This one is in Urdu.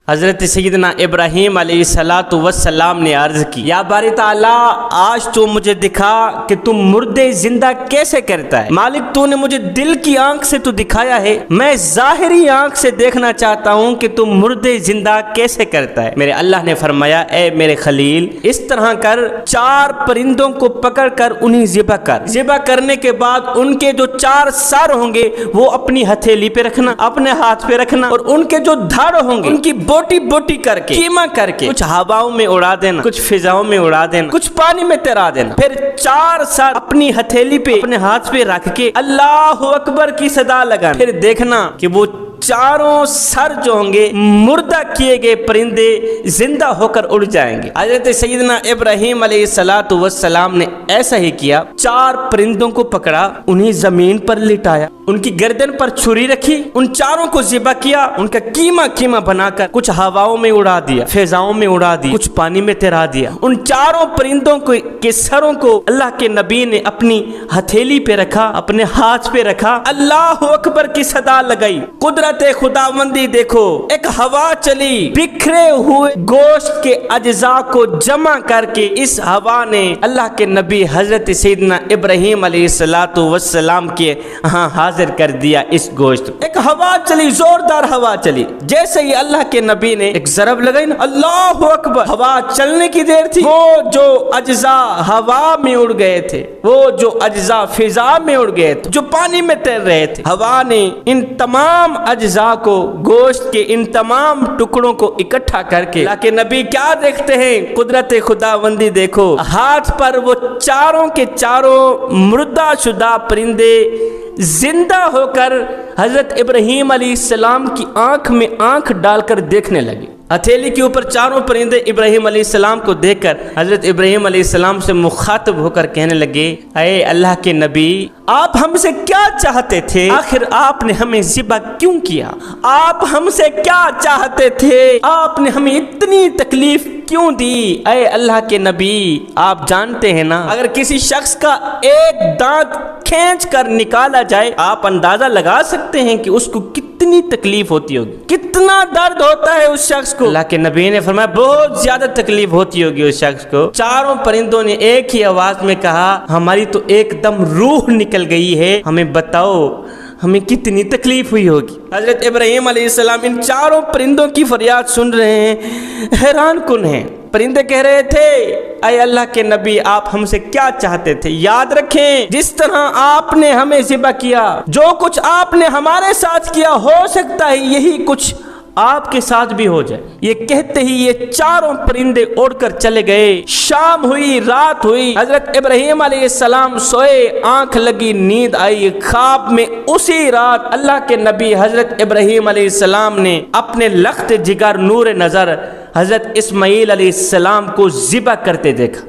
حضرت سیدنا ابراہیم علیہ السلام نے عرض کی، یا باری تعالیٰ آج تو مجھے دکھا کہ تم مردے زندہ کیسے کرتا ہے۔ مالک تو نے مجھے دل کی آنکھ سے تو دکھایا ہے، میں ظاہری آنکھ سے دیکھنا چاہتا ہوں کہ تم مردے زندہ کیسے کرتا ہے۔ میرے اللہ نے فرمایا، اے میرے خلیل اس طرح کر، 4 پرندوں کو پکڑ کر انہیں ذبح کر، ذبح کرنے کے بعد ان کے جو 4 سر ہوں گے وہ اپنی ہتھیلی پہ رکھنا، اپنے ہاتھ پہ رکھنا، اور ان کے جو دھڑ ہوں گے ان کی بوٹی بوٹی کر کے قیمہ کر کے کچھ ہواؤں میں اڑا دینا، کچھ فضاؤں میں اڑا دینا، کچھ پانی میں تیرا دینا۔ پھر 4 سر اپنی ہتھیلی پہ اپنے ہاتھ پہ رکھ کے اللہ اکبر کی صدا لگانا، پھر دیکھنا کہ وہ 4 سر جو ہوں گے مردہ کیے گئے پرندے زندہ ہو کر اڑ جائیں گے۔ حضرت سیدنا ابراہیم علیہ السلام نے ایسا ہی کیا، 4 پرندوں کو پکڑا، انہیں زمین پر لٹایا، ان کی گردن پر چھری رکھی، ان 4 کو ذبح کیا، ان کا قیمہ بنا کر کچھ ہواؤں میں اڑا دیا، فضاؤں میں اڑا دیا، کچھ پانی میں تیرا دیا۔ ان 4 پرندوں کے سروں کو اللہ کے نبی نے اپنی ہتھیلی پہ رکھا، اپنے ہاتھ پہ رکھا، اللہ اکبر کی صدا لگائی۔ قدرت خداوندی دیکھو، ایک ہوا چلی، بکھرے ہوئے گوشت کے اجزاء کو جمع کر کے اس ہوا نے اللہ کے نبی حضرت سیدنا ابراہیم علیہ السلام کے ہاں حاضر کر دیا۔ اس گوشت ایک ہوا چلی، زوردار ہوا چلی، جیسے ہی اللہ کے نبی نے ایک ضرب لگائی نا، اللہ اکبر، ہوا چلنے کی دیر تھی، وہ جو اجزاء ہوا میں اڑ گئے تھے، وہ جو اجزاء فضا میں اڑ گئے تھے، جو پانی میں تیر رہے تھے، ہوا نے ان تمام اجزاء کو، گوشت کے ان تمام ٹکڑوں کو اکٹھا کر کے اللہ کے نبی کیا دیکھتے ہیں؟ قدرت خداوندی دیکھو، ہاتھ پر وہ 4 کے 4 مردہ شدہ پرندے زندہ ہو کر حضرت ابراہیم علیہ السلام کی آنکھ میں آنکھ ڈال کر دیکھنے لگے۔ ہتھیلی کے اوپر 4 پرندے ابراہیم علیہ السلام کو دیکھ کر حضرت ابراہیم علیہ السلام سے مخاطب ہو کر کہنے لگے، اے اللہ کے نبی، آپ ہم سے کیا چاہتے تھے؟ آخر آپ نے ہمیں ذبح کیوں کیا؟ آپ ہم سے کیا چاہتے تھے؟ آپ نے ہمیں اتنی تکلیف کیوں دی؟ اے اللہ کے نبی، آپ جانتے ہیں نا، اگر کسی شخص کا ایک دانت کھینچ کر نکالا جائے، آپ اندازہ لگا سکتے ہیں کہ اس کو کتنی تکلیف ہوتی ہوگی، کتنا درد ہوتا ہے اس شخص کو۔ اللہ کے نبی نے فرمایا بہت زیادہ تکلیف ہوتی ہوگی اس شخص کو۔ 4 پرندوں نے ایک ہی آواز میں کہا، ہماری تو ایک دم روح نکل گئی ہے، ہمیں بتاؤ ہمیں کتنی تکلیف ہوئی ہوگی۔ حضرت ابراہیم علیہ السلام ان 4 پرندوں کی فریاد سن رہے ہیں، حیران کن ہیں۔ پرندے کہہ رہے تھے، اے اللہ کے نبی، آپ ہم سے کیا چاہتے تھے؟ یاد رکھیں، جس طرح آپ نے ہمیں ذبح کیا، جو کچھ آپ نے ہمارے ساتھ کیا، ہو سکتا ہے یہی کچھ آپ کے ساتھ بھی ہو جائے۔ یہ کہتے ہی یہ 4 پرندے اڑ کر چلے گئے۔ شام ہوئی، رات ہوئی، حضرت ابراہیم علیہ السلام سوئے، آنکھ لگی، نیند آئی۔ خواب میں اسی رات اللہ کے نبی حضرت ابراہیم علیہ السلام نے اپنے لخت جگر نور نظر حضرت اسماعیل علیہ السلام کو ذبح کرتے دیکھا۔